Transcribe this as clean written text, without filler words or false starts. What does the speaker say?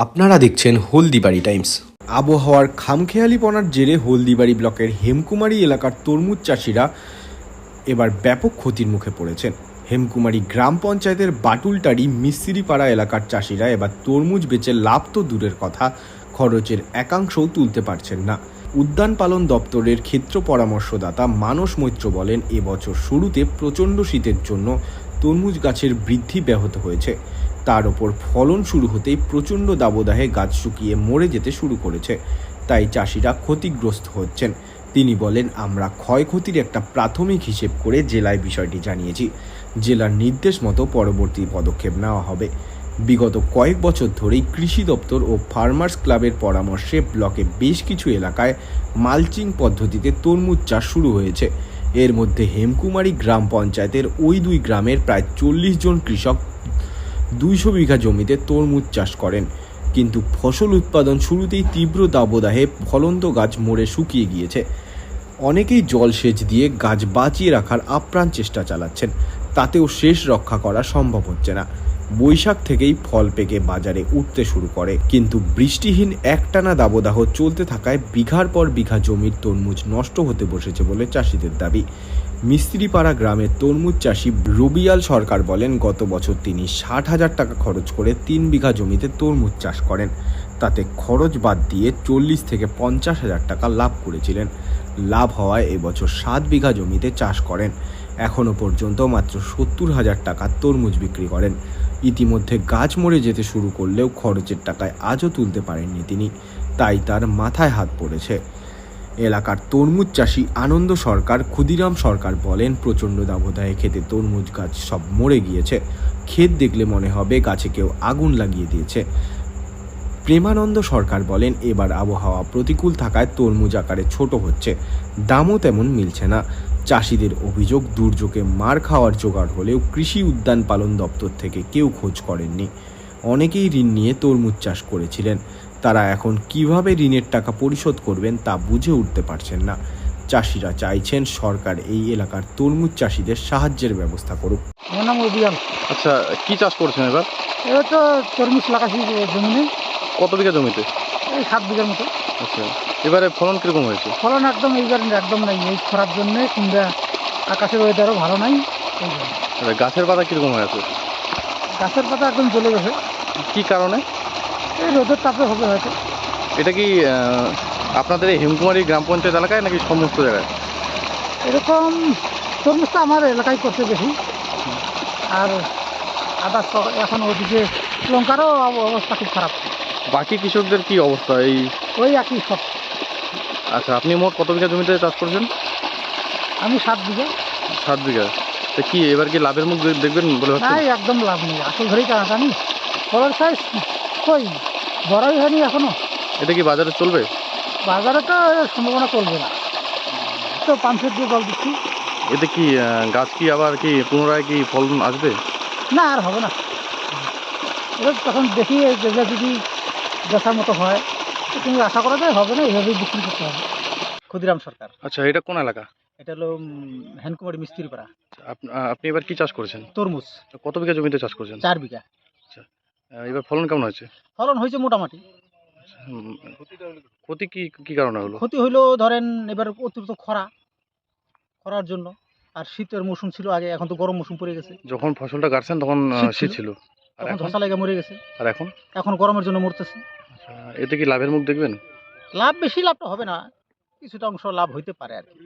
আপনারা দেখছেন হলদিবাড়ি টাইমস। আবহাওয়ার খামখেয়ালিপনার জেরে হলদিবাড়ি ব্লকের হেমকুমারী এলাকার তরমুজ চাষিরা এবার ব্যাপক ক্ষতির মুখে পড়েছেন। হেমকুমারী গ্রাম পঞ্চায়েতের বাটুলটারি মিস্ত্রিপাড়া এলাকার চাষিরা এবার তরমুজ বেচে লাভ তো দূরের কথা, খরচের একাংশও তুলতে পারছেন না। উদ্যান পালন দপ্তরের ক্ষেত্র পরামর্শদাতা মানস মৈত্র বলেন, এবছর শুরুতে প্রচণ্ড শীতের জন্য তরমুজ গাছের বৃদ্ধি ব্যাহত হয়েছে। তার ওপর ফলন শুরু হতেই প্রচণ্ড দাবদাহে গাছ শুকিয়ে মরে যেতে শুরু করেছে, তাই চাষিরা ক্ষতিগ্রস্ত হচ্ছেন। তিনি বলেন, আমরা ক্ষয়ক্ষতির একটা প্রাথমিক হিসেব করে জেলায় বিষয়টি জানিয়েছি। জেলার নির্দেশ মতো পরবর্তী পদক্ষেপ নেওয়া হবে। বিগত কয়েক বছর ধরেই কৃষি দপ্তর ও ফার্মার্স ক্লাবের পরামর্শে ব্লকে বেশ কিছু এলাকায় মালচিং পদ্ধতিতে তরমুজ চাষ শুরু হয়েছে। এর মধ্যে হেমকুমারী গ্রাম পঞ্চায়েতের ওই দুই গ্রামের প্রায় 40 জন কৃষক 200 বিঘা জমিতে তরমুজ চাষ করেন, কিন্তু ফসল উৎপাদন শুরুতেই তীব্র দাবদাহে ফলন্ত গাছ মরে শুকিয়ে গিয়েছে। অনেকেই জলসেচ দিয়ে গাছ বাঁচিয়ে রাখার আপ্রাণ চেষ্টা চালাচ্ছেন, তাতেও শেষ রক্ষা করা সম্ভব হচ্ছে না। বৈশাখ থেকেই ফল পেকে বাজারে উঠতে শুরু করে, কিন্তু বৃষ্টিহীন একটানা দাবদাহ চলতে থাকায় বিঘার পর বিঘা জমির তরমুজ নষ্ট হতে বসেছে বলে চাষিদের দাবি। মিস্ত্রিপাড়া গ্রামের তরমুজ চাষি রবিয়াল সরকার বলেন, গত বছর তিনি 60,000 টাকা খরচ করে 3 বিঘা জমিতে তরমুজ চাষ করেন। তাতে খরচ বাদ দিয়ে 40 থেকে 50,000 টাকা লাভ করেছিলেন। লাভ হওয়ায় এবছর 7 বিঘা জমিতে চাষ করেন। এখনও পর্যন্ত মাত্র 70,000 টাকার তরমুজ বিক্রি করেন। ইতিমধ্যে গাছ মরে যেতে শুরু করলেও খরচের টাকায় আজও তুলতে পারেননি তিনি, তাই তার মাথায় হাত পড়েছে। এলাকার তরমুজ চাষি আনন্দ সরকার, ক্ষুদিরাম সরকার বলেন, প্রচণ্ড দাবদাহে খেতে তরমুজ গাছ সব মরে গিয়েছে। ক্ষেত দেখলে মনে হবে গাছে কেউ আগুন লাগিয়ে দিয়েছে। প্রেমানন্দ সরকার বলেন, এবার আবহাওয়া প্রতিকূল থাকায় তরমুজ আকারে ছোট হচ্ছে, দামও তেমন মিলছে না। চাষিদের অভিযোগ, দুর্যোগে মার খাওয়ার জোগাড় হলেও কৃষি উদ্যান পালন দপ্তর থেকে কেউ খোঁজ করেননি। অনেকেই ঋণ নিয়ে তরমুজ চাষ করেছিলেন, তারা এখন কিভাবে ঋণের টাকা পরিশোধ করবেন তা বুঝে উঠতে পারছেন না। চাষিরা চাইছেন সরকার এই এলাকার তরমুজ চাষিদের সাহায্যের ব্যবস্থা করুক। আমার নাম অভিয়ান। আচ্ছা, কি চাষ করছেন এবার? এবার তো তরমুজ লাগাচ্ছি জমিনে, কত বিঘা জমিতে? এই 7 বিঘার মতো। আচ্ছা, এবারে ফলন কিরকম হয়েছে? ফলন একদম এইবার একদম নাই, এই খরার জন্যে কিংবা আকাশের ওয়েদারও ভালো নাই। এই জন্য আচ্ছা, গাছের পাতা কিরকম হয়ে আছে? গাছের পাতা একদম জ্বলে গেছে। কি কারণে? এই রোদের তাপে হবে হয়তো। এটা কি আপনাদের এই হেমকুমারী গ্রাম পঞ্চায়েত এলাকায় নাকি সমস্ত জায়গায়? এরকম তরমুজটা আমার এলাকায় করছে বেশি, আর আদা এখন ওদিকে লঙ্কারও অবস্থা খুব খারাপ। বাকি কৃষকদের কি অবস্থা? ওই একই সব। আচ্ছা, আপনি মোট কত বিঘা জমিতে চাষ করছেন? আমি 7 বিঘা। 7 বিঘা। তো কি এবার কি লাভের মুখ দেখবেন বলে ভাবছেন? নাই, একদম লাভ নেই, আসল ধরেই টানাটানি। ফলন সাইজ কই বড়ই হয়নি এখনো। এটা কি বাজারে চলবে? বাজারে তো সম্ভাবনা চলবে না, তো পাম্পসেট দিয়ে জল দিচ্ছি। এতে কি গাছ কি আবার কি পুনরায় কি ফলন আসবে? না, আর হবে না। এবার তখন দেখি যেগুলো যদি বেচার মতো হয়, তো তুমি আশা করা যায় হবে না, এইভাবেই বিক্রি করতে হবে। ক্ষুদিরাম সরকার। আচ্ছা, এটা কোন এলাকা? এটা হলো হেনকুমারী মিস্ত্রিপাড়া। আপনি এবার কি চাষ করেছেন? তরমুজ কত বিঘা জমিতে চাষ করছেন? 4 বিঘা। এবার ফলন কেমন হয়েছে? ফলন হয়েছে মোটামুটি। ক্ষতি কি কি কারণে হলো? ক্ষতি হইলো ধরেন এবার অতিরিক্ত খরার জন্য, আর শীতের মৌসুম ছিল আগে, এখন তো গরম মৌসুম পড়ে গেছে। যখন ফসলটা কাটছেন তখন শীত ছিল, আর তখন এখন? ধসা লেগে মরে গেছে। আর এখন? এখন গরমের জন্য মরতেছে। এতে কি লাভের মুখ দেখবেন? লাভ বেশি লাভটা হবে না, কিছুটা অংশ লাভ হইতে পারে আর কি।